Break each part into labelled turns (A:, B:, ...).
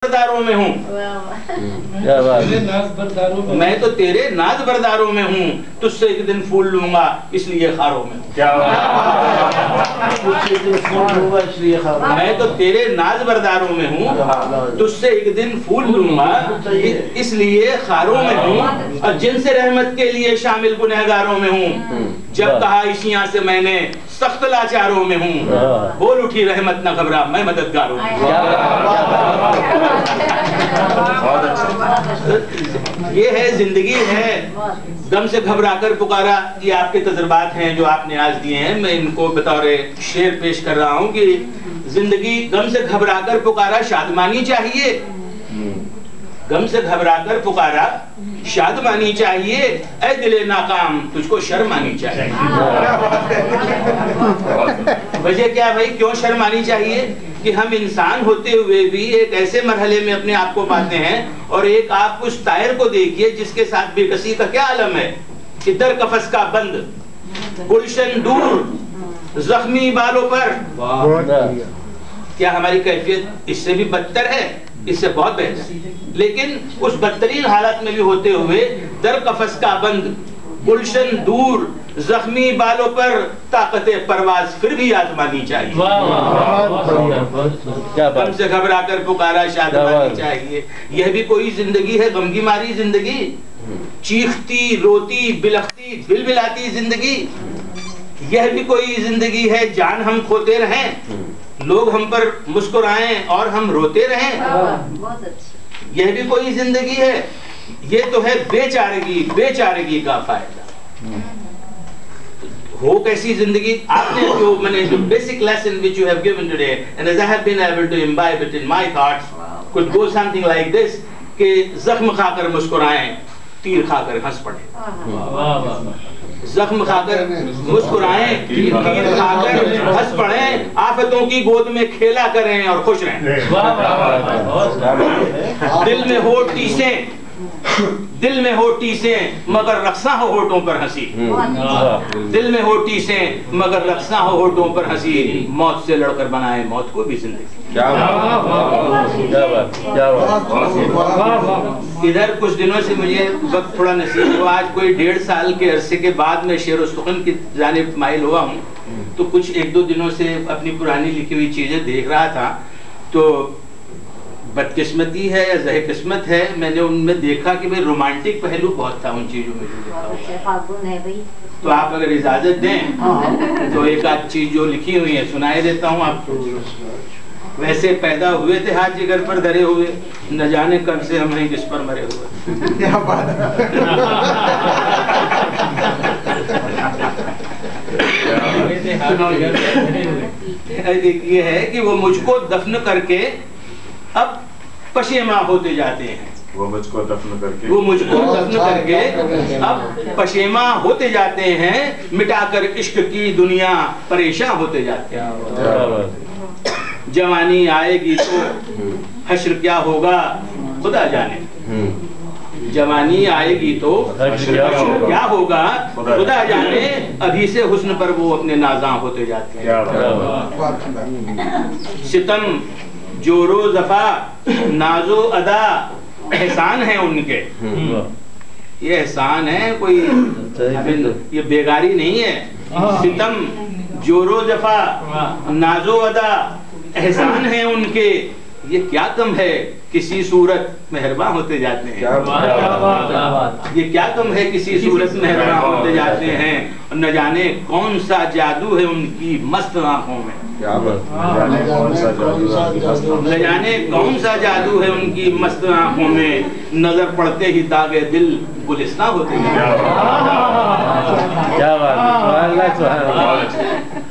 A: برداروں میں ہوں، میں تو تیرے ناز برداروں میں ہوں، تجھ سے ایک دن پھول لوں گا اس لیے خاروں میں ہوں۔ میں تو تیرے ناز برداروں میں ہوں، تجھ سے ایک دن پھول لوں گا اس لیے خاروں میں ہوں، اور جن سے رحمت کے لیے شامل گنہگاروں میں ہوں۔ جب کہا عشیاں سے میں نے سخت لاچاروں میں ہوں، بول اٹھی رحمت نہ گھبرا میں مددگاروں میں ہوں۔ یہ ہے زندگی ہے، غم سے گھبرا کر پکارا۔ یہ آپ کے تجربات ہیں جو آپ نے آج دیے ہیں، میں ان کو بطور شعر پیش کر رہا ہوں کہ زندگی غم سے گھبرا کر پکارا شادمانی چاہیے، غم سے گھبرا کر پکارا شادمانی چاہیے، اے دل ناکام تجھ کو شرمانی چاہیے۔ وجہ کیا بھائی، کیوں شرمانی چاہیے؟ کہ ہم انسان ہوتے ہوئے بھی ایک ایسے مرحلے میں اپنے آپ کو پاتے ہیں، اور ایک آپ اس طائر کو دیکھیے جس کے ساتھ بے کسی کا کیا عالم ہے، کہ در قفس کا بند گلشن دور زخمی بالوں پر۔ کیا ہماری کیفیت اس سے بھی بدتر ہے؟ اس سے بہت بہتر، لیکن اس بدترین حالت میں بھی ہوتے ہوئے در قفس کا بند گلشن دور زخمی بالوں پر طاقت پرواز پھر بھی آزمانی چاہیے۔ غم سے گھبرا کر پکارا شادمانی چاہیے، یہ بھی کوئی زندگی ہے، غم کی ماری زندگی، چیختی روتی بلختی بلبلاتی زندگی، یہ بھی کوئی زندگی ہے، جان ہم کھوتے رہیں لوگ ہم پر مسکرائیں اور ہم روتے رہیں، یہ بھی کوئی زندگی ہے۔ یہ تو ہے بے چارگی کا فائدہ۔ ہو کیسی زندگی؟ آپ نے جو basic lesson which you have given today, and as I have been able to imbibe it in my thoughts, could go something like this, کہ زخم کھا کر مسکرائیں تیر کھا کر ہنس پڑیں، زخم کھا کر مسکرائیں تیر کھا کر ہنس پڑیں، آفتوں کی گود میں کھیلا کریں اور خوش رہیں۔ دل میں ہو ٹیسیں مگر رقصاں ہو ہونٹوں پر ہنسی، دل میں ہو ٹیسیں مگر رقصاں ہو ہونٹوں پر ہنسی، موت سے لڑ کر بنائے موت کو بھی زندگی۔ ادھر کچھ دنوں سے مجھے وقت تھوڑا نصیب ہوا، آج کوئی 1.5 سال کے عرصے کے بعد میں شعر و سخن کی جانب مائل ہوا ہوں، تو کچھ 1-2 دنوں سے اپنی پرانی لکھی ہوئی چیزیں دیکھ رہا تھا، تو بدقسمتی ہے یا زہ قسمت ہے، میں نے ان میں دیکھا کہ بھئی رومانٹک پہلو بہت تھا ان چیزوں میں جو لکھا ہوا۔ تو آپ اگر اجازت دیں تو ایک آدھ چیز جو لکھی ہوئی ہے سنائے دیتا ہوں آپ کو۔ ویسے پیدا ہوئے تھے ہاتھ جگر پر دھرے ہوئے، نہ جانے کب سے ہم ہیں جس پر مرے ہوئے۔ یہ ہے کہ وہ مجھ کو دفن کر کے اب پشیماں ہوتے جاتے ہیں، وہ مجھ کو دفن کر کے اب پشیماں ہوتے جاتے ہیں، مٹا کر عشق کی دنیا پریشاں ہوتے جاتے ہیں۔ جوانی آئے گی تو حشر کیا ہوگا خدا جانے، جوانی آئے گی تو حشر کیا ہوگا خدا جانے، ابھی سے حسن پر وہ اپنے نازاں ہوتے جاتے ہیں۔ ستم جور و زفا ناز و ادا احسان ہے ان کے، یہ احسان ہے، کوئی یہ بیگاری نہیں ہے۔ ستم جور و جفا ناز و ادا احسان ہے ان کے، یہ کیا کم ہے کسی صورت مہرباں ہوتے جاتے ہیں، یہ کیا کم ہے کسی صورت مہرباں ہوتے جاتے ہیں، نہ جانے کون سا جادو ہے ان کی مست آنکھوں میں، نہ جانے کون سا جادو ہے ان کی مست آنکھوں میں، نظر پڑتے ہی داغ دل گلستاں ہوتے ہیں۔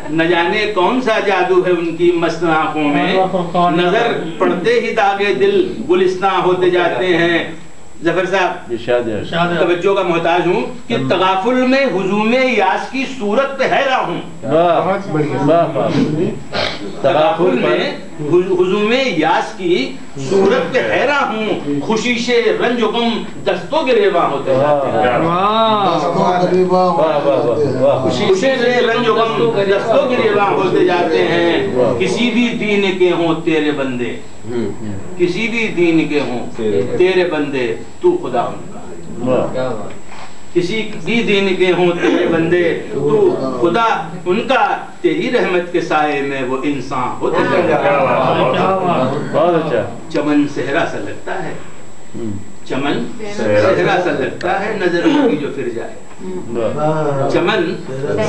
A: نہ جانے کون سا جادو ہے ان کی مست آنکھوں میں، نظر پڑتے ہی داغ دل گلستاں ہوتے جاتے ہیں۔ ظفر صاحب توجہ کا محتاج ہوں کہ تغافل میں ہجوم یاس کی صورت پہ حیران ہوں، تغافل میں ہجوم یاس کی صورت پہ حیران ہوں، خوشی سے رنج و غم دستوں گریباں ہوتے جاتے ہیں، خوشی سے رنج و غم دستوں گریباں ہوتے جاتے ہیں، کسی بھی دین کے ہوں تیرے بندے، کسی بھی دین کے ہوں تیرے بندے، تو خدا ان کا، کسی بھی دین کے ہوں تیرے بندے، تو خدا ان کا، تیری رحمت کے سائے میں وہ انسان ہوتے جاتے ہیں۔ چمن صحرا سا لگتا ہے، چمن صحرا سا لگتا ہے، نظر ان کی جو پھر جائے، چمن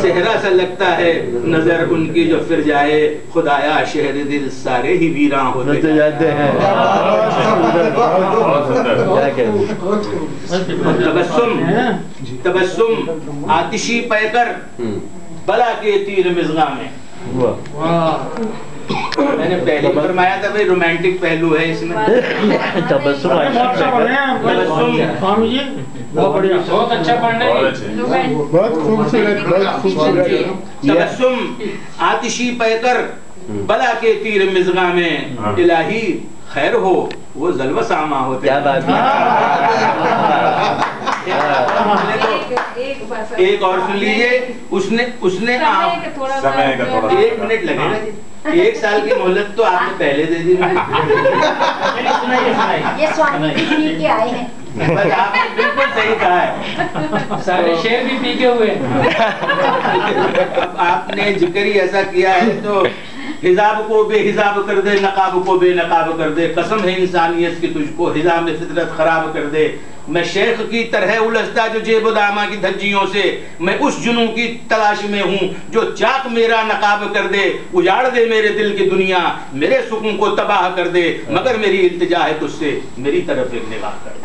A: صحرا سا لگتا ہے، نظر ان کی جو پھر جائے، خدایا شہر دل سارے ہی ویراں ہوتے جاتے ہیں۔ تبسم آتشی پے کر بلا کے تیر مزغاں میں، میں نے پہلے فرمایا تھا بھئی رومانٹک پہلو ہے اس میں، تبسم بہت اچھا پڑھنا ہے، تبسم آتشی پے کر بلا کے تیر مزغاں میں، الہی خیر ہو وہ ظلم سامہ ہوتے ہیں۔ ایک اور سن لیجئے، اس نے ایک منٹ لگے گا جی، 1 سال کی مہلت تو آپ نے پہلے دے دی،
B: یہ سوانی کے آئے ہیں،
A: بس آپ نے بالکل صحیح کہا ہے،
C: سارے شعر بھی پی کے ہوئے ہیں۔
A: اب آپ نے ذکر ہی ایسا کیا ہے تو حجاب کو بے حجاب کر دے، نقاب کو بے نقاب کر دے، قسم ہے انسانیت کی تجھ کو حجام فطرت خراب کر دے۔ میں شیخ کی طرح الجھتا جو جیب و دامہ کی دھجیوں سے، میں اس جنوں کی تلاش میں ہوں جو چاک میرا نقاب کر دے، اجاڑ دے میرے دل کی دنیا، میرے سکون کو تباہ کر دے، مگر میری التجا ہے تجھ سے، میری طرف ایک نگاہ کر دے۔